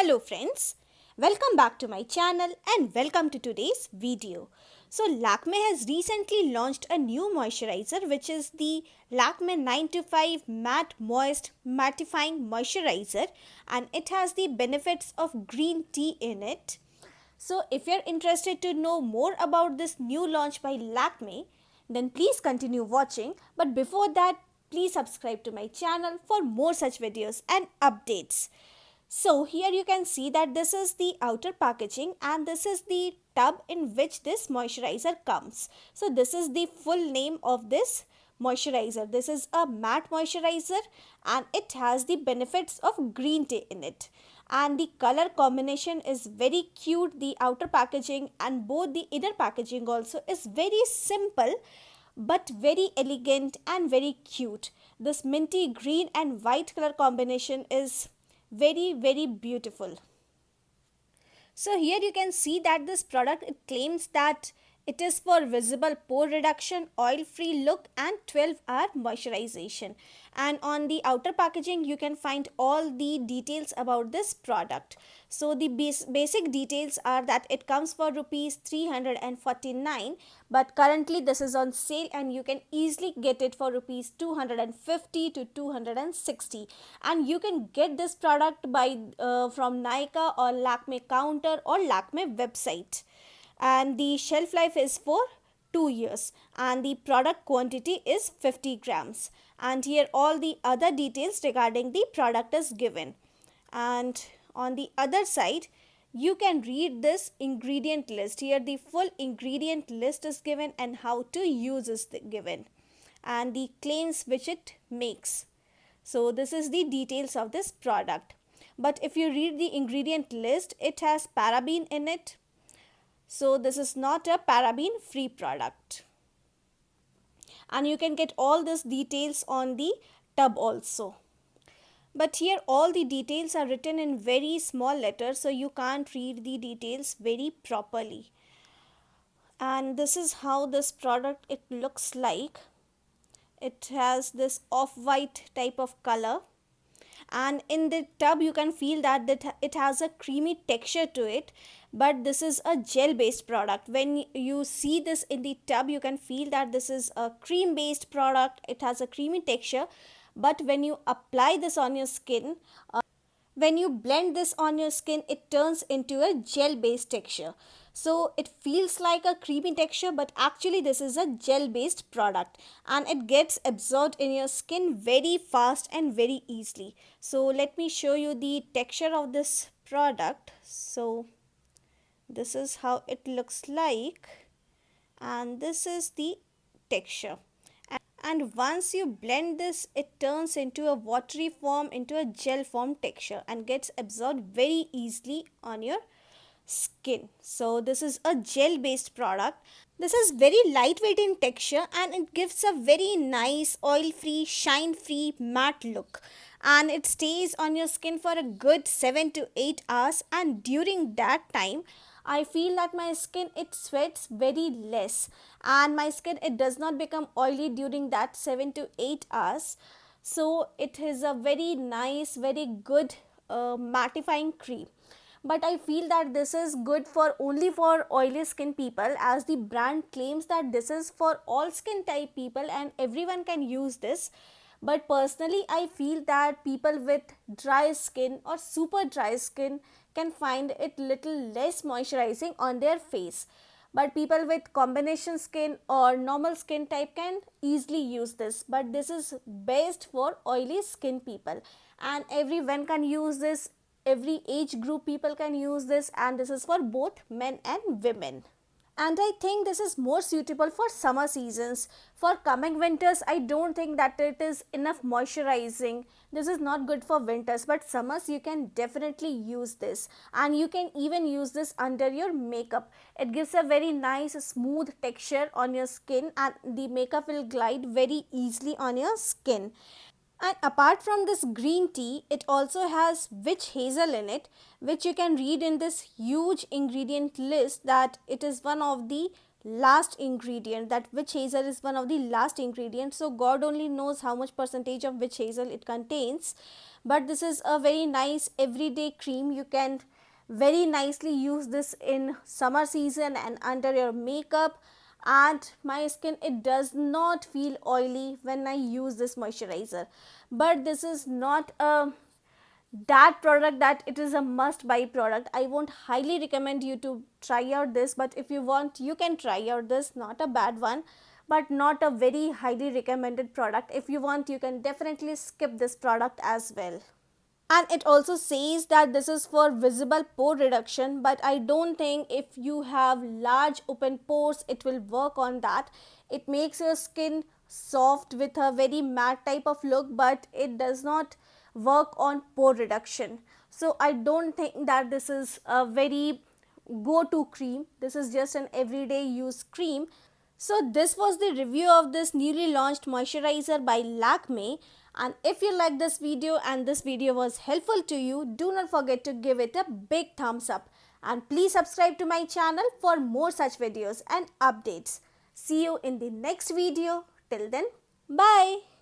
Hello friends, welcome back to my channel and welcome to today's video. So Lakme has recently launched a new moisturizer which is the Lakme 925 Matte Moist Mattifying Moisturizer, and it has the benefits of green tea in it. So if you're interested to know more about this new launch by Lakme, then please continue watching. But before that, please subscribe to my channel for more such videos and updates. So here you can see that this is the outer packaging and this is the tub in which this moisturizer comes. So this is the full name of this moisturizer. This is a matte moisturizer and it has the benefits of green tea in it. And the color combination is very cute. The outer packaging and both the inner packaging also is very simple but very elegant and very cute. This minty green and white color combination is very beautiful. So here you can see that this product, it claims that it is for visible pore reduction, oil free look and 12-hour moisturization. And on the outer packaging you can find all the details about this product. So the basic details are that it comes for rupees 349, but currently this is on sale and you can easily get it for rupees 250 to 260. And you can get this product by from Nykaa or Lakme counter or Lakme website. And the shelf life is for 2 years and the product quantity is 50 grams. And here all the other details regarding the product is given. And on the other side you can read this ingredient list. Here the full ingredient list is given and how to use is given and the claims which it makes. So this is the details of this product. But if you read the ingredient list, it has paraben in it. So this is not a paraben free product. And you can get all these details on the tub also. But here all the details are written in very small letters, so you can't read the details very properly. And this is how this product it looks like. It has this off-white type of color. And in the tub you can feel that it has a creamy texture to it, but this is a gel based product. When you see this in the tub you can feel that this is a cream based product. It has a creamy texture, but when you apply this on your skin, when you blend this on your skin, it turns into a gel based texture. So it feels like a creamy texture, but actually this is a gel based product and it gets absorbed in your skin very fast and very easily. So let me show you the texture of this product. So this is how it looks like and this is the texture. And once you blend this, it turns into a watery form, into a gel form texture and gets absorbed very easily on your skin. So this is a gel based product. This is very lightweight in texture and it gives a very nice oil free, shine free matte look, and it stays on your skin for a good 7 to 8 hours, and during that time I feel that my skin it sweats very less and my skin it does not become oily during that 7 to 8 hours. So it is a very nice, very good mattifying cream. But I feel that this is good for only for oily skin people, as the brand claims that this is for all skin type people and everyone can use this. But personally I feel that people with dry skin or super dry skin can find it little less moisturizing on their face. But people with combination skin or normal skin type can easily use this. But this is best for oily skin people and everyone can use this. Every age group people can use this, and this is for both men and women. And I think this is more suitable for summer seasons. For coming winters I don't think that it is enough moisturizing. This is not good for winters, but summers you can definitely use this, and you can even use this under your makeup. It gives a very nice smooth texture on your skin and the makeup will glide very easily on your skin. And apart from this green tea, it also has witch hazel in it, which you can read in this huge ingredient list that it is one of the last ingredient, that witch hazel is one of the last ingredients, so god only knows how much percentage of witch hazel it contains. But this is a very nice everyday cream. You can very nicely use this in summer season and under your makeup, and my skin, it does not feel oily when I use this moisturizer. But this is not a that product that it is a must buy product. I won't highly recommend you to try out this, but if you want, you can try out this. Not a bad one, but not a very highly recommended product. If you want, you can definitely skip this product as well. And it also says that this is for visible pore reduction, but I don't think if you have large open pores it will work on that. It makes your skin soft with a very matte type of look, but it does not work on pore reduction. So I don't think that this is a very go to cream. This is just an everyday use cream. So this was the review of this newly launched moisturizer by Lakme. And if you like this video and this video was helpful to you, do not forget to give it a big thumbs up. And please subscribe to my channel for more such videos and updates. See you in the next video. Till then, bye.